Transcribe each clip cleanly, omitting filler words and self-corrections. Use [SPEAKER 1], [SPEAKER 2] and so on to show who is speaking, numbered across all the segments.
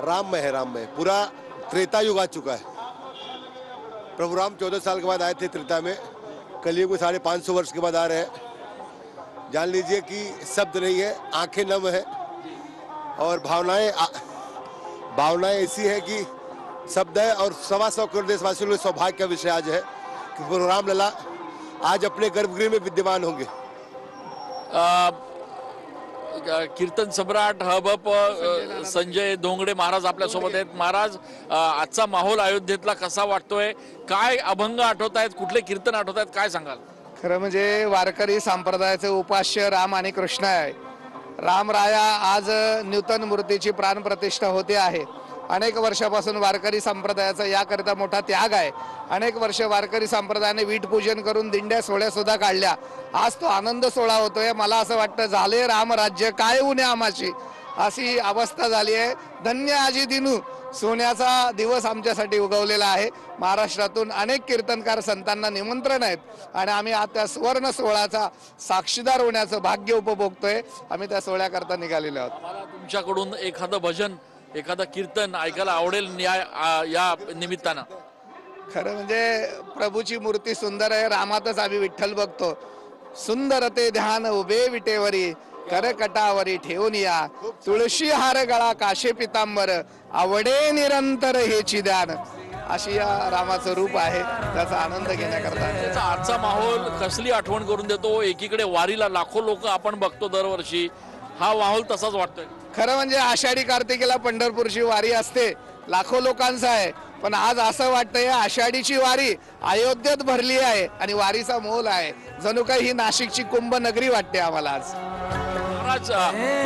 [SPEAKER 1] राम में है, राम में पूरा त्रेता युग आ चुका है। प्रभु राम 14 साल के बाद आए थे त्रेता में, कलयुग में 550 वर्ष के बाद आ रहे हैं। जान लीजिए कि शब्द नहीं है, आंखें नम है और भावनाएं ऐसी है कि शब्द है। और 125 करोड़ देशवासियों के सौभाग्य का विषय आज है कि प्रभु रामलला आज अपने गर्भगृह में विद्यमान होंगे।
[SPEAKER 2] कीर्तन सम्राट हबप संजय धोंगडे महाराज आपल्या सोबत आहेत। महाराज, आजचा माहोल अयोध्येतला कसा वाटतोय? काय अभंग आठवत आहेत, कुठले कीर्तन आठवत आहेत, काय सांगाल?
[SPEAKER 3] खरं म्हणजे वारकरी संप्रदायाचे उपास्य राम आणि कृष्ण आहे। रामराया आज नूतन मूर्तीची प्राणप्रतिष्ठा होते आहे। अनेक वर्षापासून वारकरी संप्रदायाचा याकरिता मोठा त्याग आहे। अनेक वर्ष वारकरी संप्रदायाने वीट पूजन करून दिंड्या सोहळ्या सुद्धा काढल्या। आज तो आनंद सोहळा होतोय। मला असं वाटतं झाले रामराज्य काय उन्हे आमाची, अशी अवस्था झाली आहे। धन्य आजी दिनू, सोन्याचा दिवस आमच्यासाठी उगवलेला आहे। महाराष्ट्रातून अनेक कीर्तनकार संतांना निमंत्रण आहेत आणि आम्ही आता सुवर्ण सोहळ्याचा साक्षीदार होण्याचं भाग्य उपभोगतोय। आम्ही त्या सोहळ्याकरता निघालेलो आहोत।
[SPEAKER 2] मला तुमच्याकडून एखादं भजन, एखादं कीर्तन ऐकायला आवडेल या निमित्तानं।
[SPEAKER 3] खरं म्हणजे प्रभूची मूर्ती सुंदर आहे। रामातच आम्ही विठ्ठल बघतो। सुंदर ते ध्यान उभे विटेवरी, करकटावरी ठेवून या, तुळशी हार गळा काशे पितांबर, आवडे निरंतर हेची ध्यान, अशी या रामाचं रूप आहे। त्याचा आनंद घेण्याकरता
[SPEAKER 2] आजचा माहोल कसली आठवण करून देतो? एकीकडे वारीला लाखो लोक आपण बघतो दरवर्षी, हा माहोल तसाच वाटतोय।
[SPEAKER 3] खरं म्हणजे आषाढी कार्तिकेला पंढरपूरची वारी असते, लाखो लोकांचा आहे। पण आज असं वाटतंय आषाढीची वारी अयोध्येत भरली आहे आणि वारीचा मोल आहे। जणू काही ही नाशिकची कुंभ नगरी वाटते आम्हाला आज।
[SPEAKER 2] महाराज,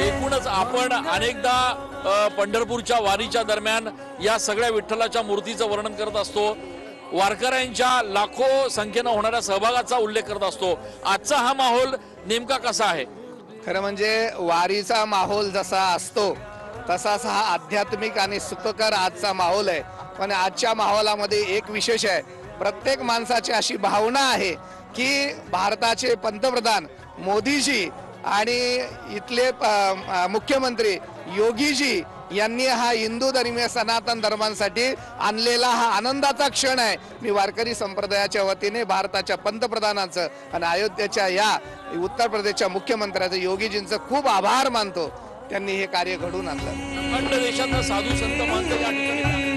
[SPEAKER 2] एकूणच आपण अनेकदा पंढरपूरच्या वारीच्या दरम्यान या सगळ्या विठ्ठलाच्या मूर्तीचं वर्णन करत असतो, वारकऱ्यांच्या लाखो संख्येनं होणाऱ्या सहभागाचा उल्लेख करत असतो। आजचा हा माहोल नेमका कसा आहे?
[SPEAKER 3] खरं म्हणजे वारीचा माहोल जसा असतो तसाच हा आध्यात्मिक आणि सुखकर आजचा माहोल आहे। पण आजच्या माहोलामध्ये एक विशेष आहे, प्रत्येक माणसाची अशी भावना आहे की भारताचे पंतप्रधान मोदीजी आणि इथले मुख्यमंत्री योगीजी यांनी हा हिंदू धर्मीय सनातन धर्मांसाठी आणलेला हा आनंदाचा क्षण आहे। मी वारकरी संप्रदायाच्या वतीने भारताच्या पंतप्रधानांचं आणि अयोध्येच्या या उत्तर प्रदेशच्या मुख्यमंत्र्याचं योगीजींचं खूप आभार मानतो। त्यांनी हे कार्य घडवून आणलं।
[SPEAKER 2] अखंड देशातला साधू संत मानतो या ठिकाणी